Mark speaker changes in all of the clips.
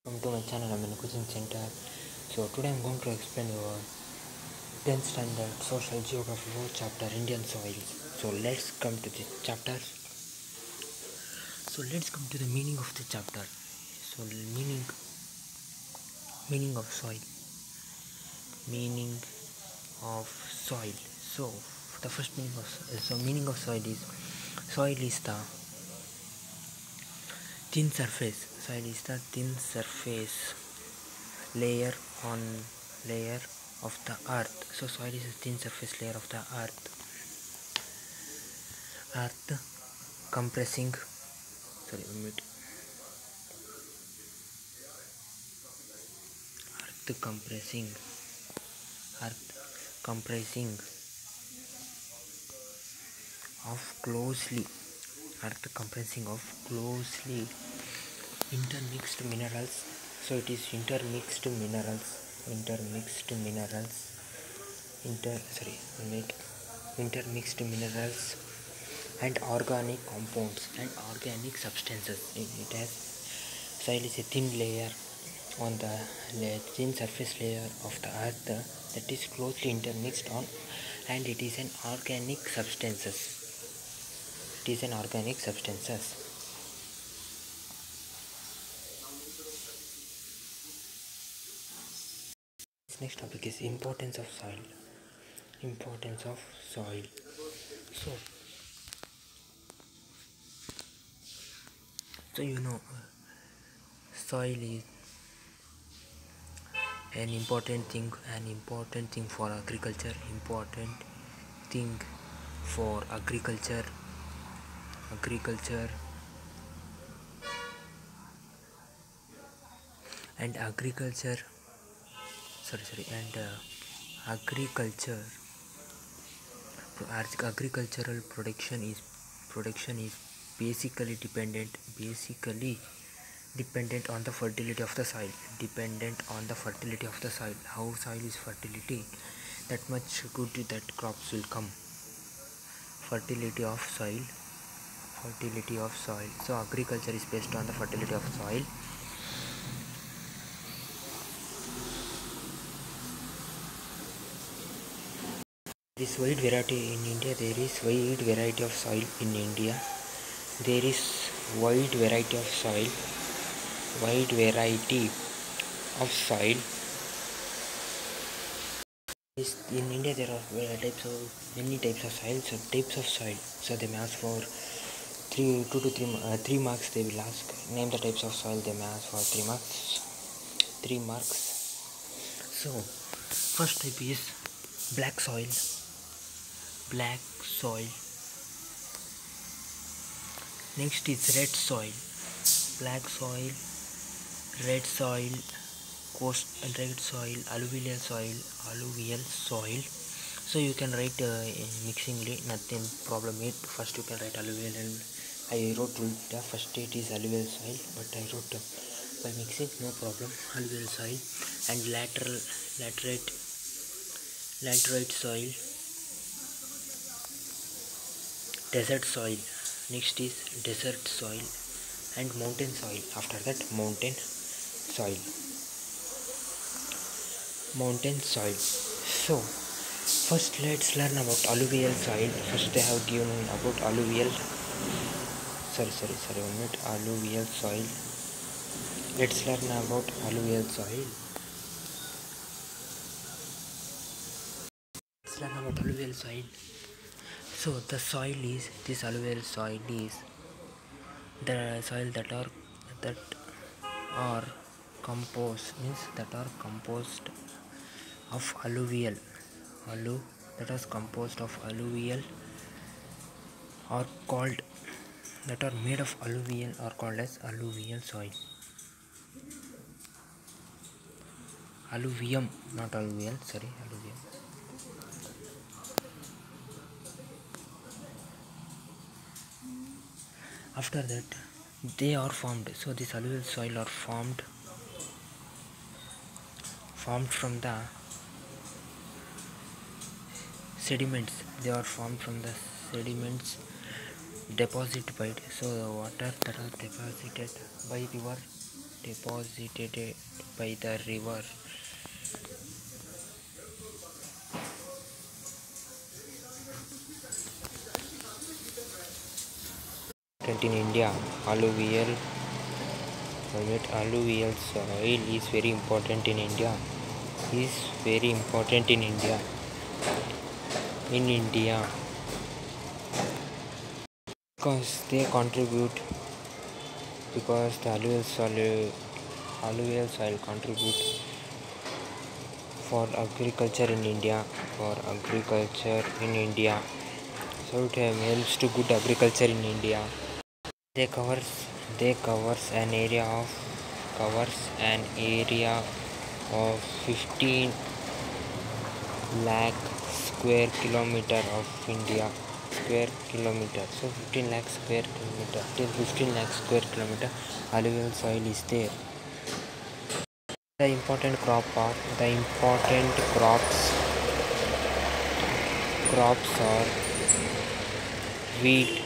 Speaker 1: Welcome to my channel. I'm in a coaching center. So today I'm going to explain your 10th standard social geography 4 chapter Indian soils. So let's come to the chapter. So let's come to the meaning of the chapter. So meaning of soil. Meaning of soil. So the first meaning of soil is the thin surface. Soil is the thin surface layer on layer of the earth. So soil is a thin surface layer of the earth compressing sorry wait earth compressing earth comprising of closely earth comprising of closely intermixed minerals. So it is intermixed minerals intermixed minerals and organic compounds and organic substances. It has soil is a thin layer on the thin surface layer of the earth that is closely intermixed on, and it is an organic substances. Next topic is importance of soil. So soil is an important thing for agriculture. Thing for agriculture and agriculture sorry and agriculture agricultural production is basically dependent on the fertility of the soil. How soil is fertility, that much good that crops will come. fertility of soil So agriculture is based on the fertility of soil. There is wide variety of soil in India. There is wide variety of soil. In India there are many types of soil. So they may ask for 3 marks. They will ask name the types of soil. They may ask for 3 marks. So first type is black soil. Next is red soil. Black soil, red soil, alluvial soil. So you can write mixingly, nothing problem it. First you can write alluvial, and I wrote the first state is alluvial soil, but I wrote by mixing, no problem, alluvial soil. And laterite soil, desert soil. Next is desert soil and mountain soil. After that mountain soil. So first let's learn about alluvial soil. First they have given about alluvial soil. Let's learn about alluvial soil. So the alluvial soil is the soil that are composed of alluvial or called that are made of alluvial or called as alluvial soil. Alluvium, not alluvial, alluvium. After that they are formed. So this alluvial soil are formed from the sediments. They are formed from the sediments deposited by the water that are deposited by river deposited by the river. In India, alluvial soil is very important in India. In India, because they contribute, because the alluvial soil contribute for agriculture in India. So it helps to good agriculture in India. They covers an area of 15 lakh square kilometer of India. So 15 lakh square kilometer. Till 15 lakh square kilometer, alluvial soil is there. The important crops are wheat,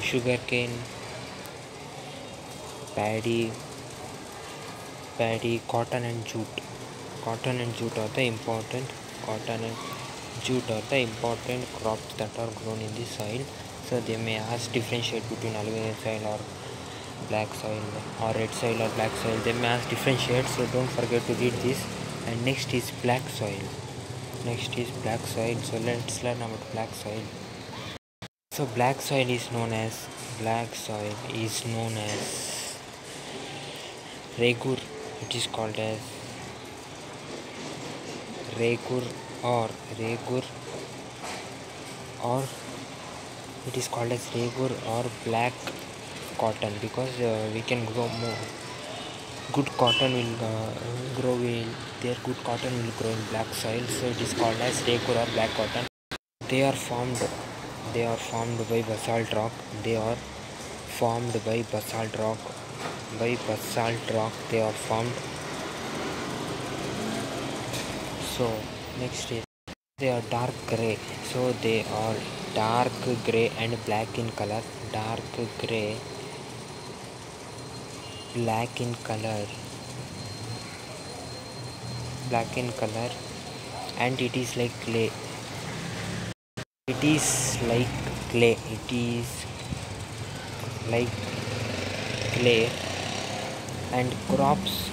Speaker 1: sugarcane, paddy, cotton and jute. Cotton and jute are the important crops that are grown in the soil. So they may ask differentiate between alluvial soil or black soil or red soil or black soil. They may ask differentiate, so don't forget to read this. And next is black soil. So let's learn about black soil. So black soil is known as Regur. It is called as Regur or it is called as Regur or black cotton, because we can grow more. Good cotton will grow in black soil, so it is called as Regur or black cotton. They are formed by basalt rock. They are formed. So next is they are dark gray. So they are dark gray and black in color. Black in color, and it is like clay. It is like clay, and crops.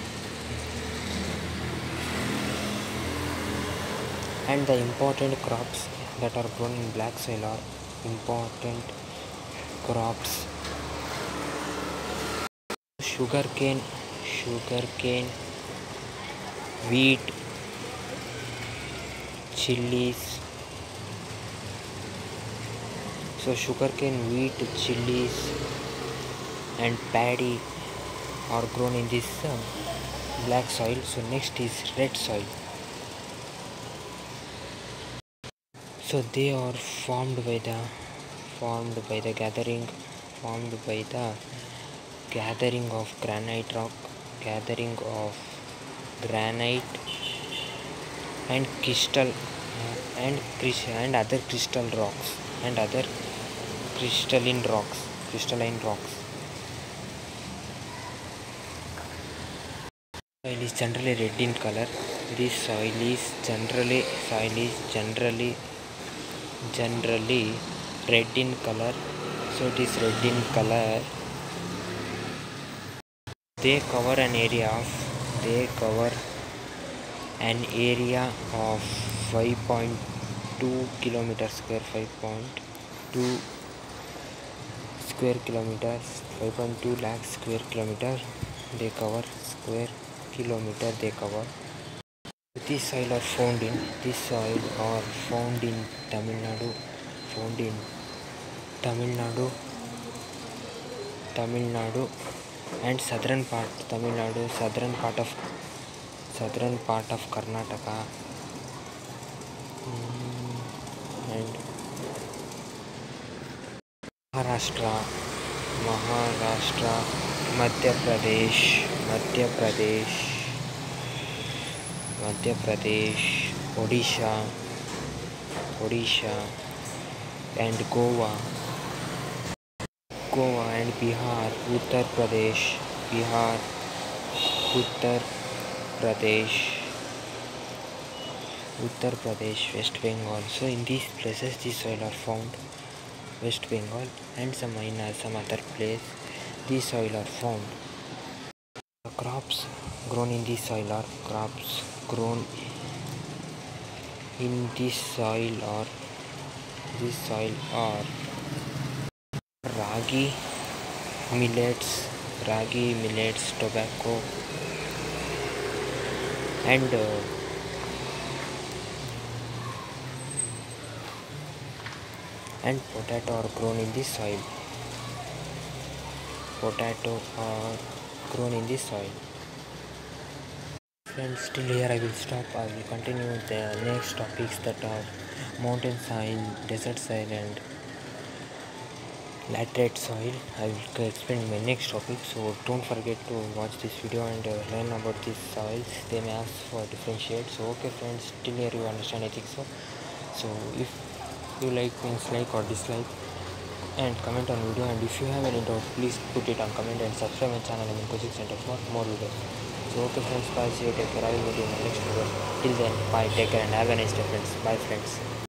Speaker 1: And the important crops that are grown in black soil are important crops: sugarcane, wheat, chilies. So sugarcane, wheat, chilies and paddy are grown in this black soil. So next is red soil. So they are formed by the gathering of granite rock, and crystal and other crystalline rocks. Soil is generally red in color. This soil is generally red in color. So it is red in color. They cover an area of 5.2 kilometers square. 5.2 lakh square kilometers. They cover square kilometer. This soil are found in Tamil Nadu and southern part Tamil Nadu, southern part of Karnataka, and Maharashtra, Madhya Pradesh, Odisha and Goa. Goa and Bihar, Bihar, Uttar Pradesh, West Bengal. So in these places, the soil are found. West Bengal and some other place, these soil are found. The crops grown in this soil are ragi, millets, tobacco, and potato are grown in this soil. Friends, till here I will stop. I will continue the next topics that are mountain soil, desert soil, and laterite soil. I will explain my next topic, so don't forget to watch this video and learn about these soils. They may ask for different shades. So okay friends, till here you understand, I think so. So if you like or dislike, and comment on video, and if you have any doubt, please put it on comment and subscribe my channel Coaching Center for more videos. So okay friends, bye, see you, take care. I will meet you in the next video. Till then, bye, take care, and have a nice day friends. Bye friends.